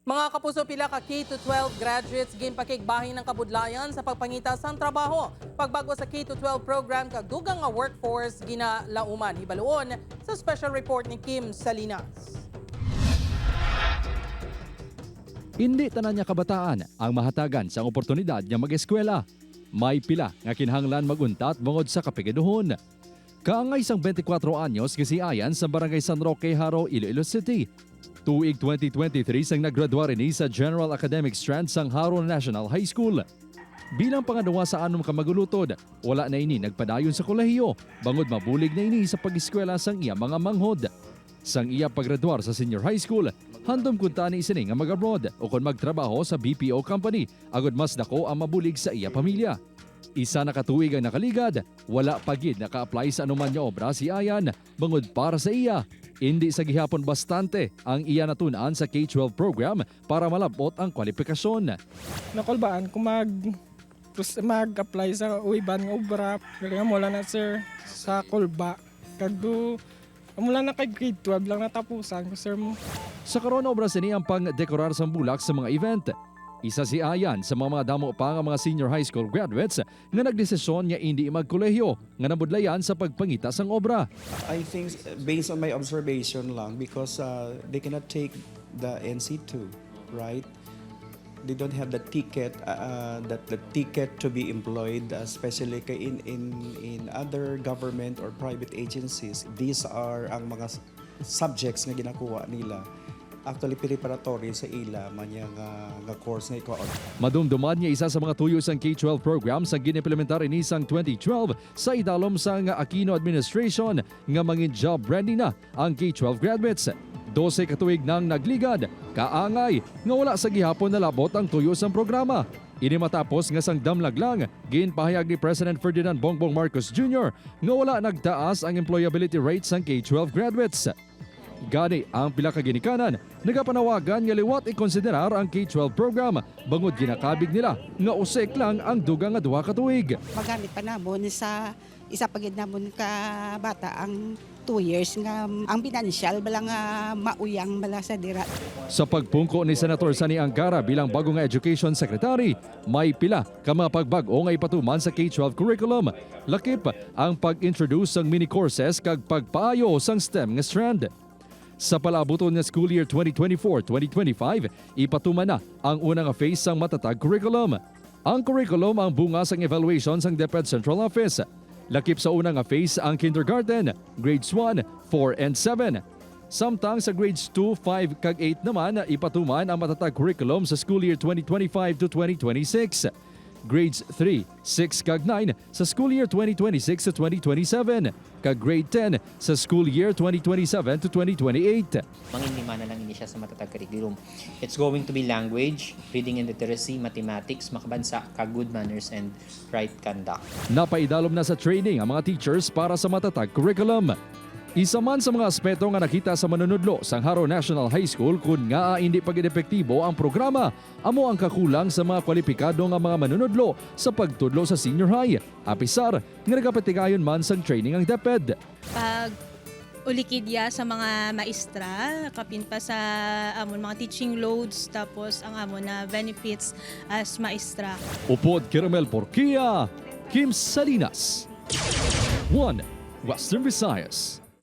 Mga kapuso, pila ka K-12 graduates ginpakigbahin ng kabudlayan sa pagpangita sang trabaho. Pagbago sa K-12 program kag dugang nga workforce ginalauman. Hibaluon sa special report ni Kim Salinas. Hindi tanan niya kabataan ang mahatagan sa oportunidad niya mag-eskwela. May pila nga kinahanglan maguntat bungod sa kapigaduhon. Kaangay isang 24 anyos kasi ayan sa Barangay San Roque, Haro, Iloilo City. Tuig 2023 sang naggraduar ni sa General Academic Strand sang Haro National High School. Bilang pangadwa sa anom ka magulutod, wala na ini nagpadayon sa kolehiyo, bangod mabulig na ini sa pag-eskwela sang iya mga manghod. Sang iya paggraduar sa senior high school, handom kunta ni isining nga mag-abroad o kon magtrabaho sa BPO company, agod mas dako ang mabulig sa iya pamilya. Isa na katuig ang nakaligad, wala pagid naka-apply sa anuman niya obra si Ayan, bangod para sa iya. Hindi sa gihapon bastante ang iya natunan sa K-12 program para malabot ang kwalifikasyon. Nakulbaan kung mag-apply sa uiban nga obra, kaya mula na sir sa kulba. Kagdo mula na kay grade 12 lang natapusan ko sir mo. Sa karon obra sini ang pang-dekorar sa bulak sa mga event. Isa si Ayan sa mga damo pa nga mga senior high school graduates nga nagdesisyon nga hindi magkolehiyo nga nabudlayan sa pagpangita sang obra. I think based on my observation lang because they cannot take the NC2, right? They don't have the ticket the ticket to be employed, especially in other government or private agencies. These are ang mga subjects nga ginakuha nila. Actually preparatory sa ila manya nga course na iko. Madumduman niya isa sa mga tuyo sang K-12 program sa ginimplementar ini sang 2012 sa idalom sang Aquino administration nga mangin job ready na ang K-12 graduates. 12 katuig nang nagligad, kaangay nga wala sa gihapon nalabot ang tuyo sang programa. Ini matapos nga sang damlag lang, ginpahayag ni President Ferdinand Bongbong Marcos Jr. nga wala nagtaas ang employability rate sang K-12 graduates. Gani ang pila ka ginikanan, nagapanawagan nga liwat ikonsiderar ang K-12 program bangod ginakabig nila nga usik lang ang dugang nga duha ka tuig. Magamit pa namon sa isa pagid namon ka bata ang 2 years nga ang pinansyal bala nga mauyang bala sa dira. Sa pagpungko ni Senator Sani Angara bilang bago nga Education Secretary, may pila ka mga pagbag-o nga ipatuman sa K-12 curriculum. Lakip ang pag-introduce sang mini courses kag pagpaayo sang STEM nga strand. Sa palabuton nga school year 2024-2025, ipatuman na ang unang phase sang matatag curriculum. Ang curriculum ang bunga sang evaluation sang DepEd Central Office. Lakip sa unang phase ang kindergarten, grades 1, 4, and 7. Samtang sa grades 2, 5, kag 8 naman, ipatuman ang matatag curriculum sa school year 2025-2026. Grades 3, 6 kag 9 sa school year 2026 to 2027, kag grade 10 sa school year 2027 to 2028. Manginlima na lang ini siya sa matatag curriculum. It's going to be language, reading and literacy, mathematics, makabansa, kag good manners and right conduct. Napaidalom na sa training ang mga teachers para sa matatag curriculum. Isa man sa mga aspeto nga nakita sa manunudlo sa Haro National High School kung nga hindi pagid-epektibo ang programa, amo ang kakulang sa mga kwalipikado nga mga manunudlo sa pagtudlo sa senior high. Apisar, nga nagapatigayon man sang training ang DepEd. Pag ulikidya sa mga maestra, kapin pa sa amon mga teaching loads, tapos ang amon na benefits as maestra. Upod Caramel Porquia, Kim Salinas. 1. Western Visayas.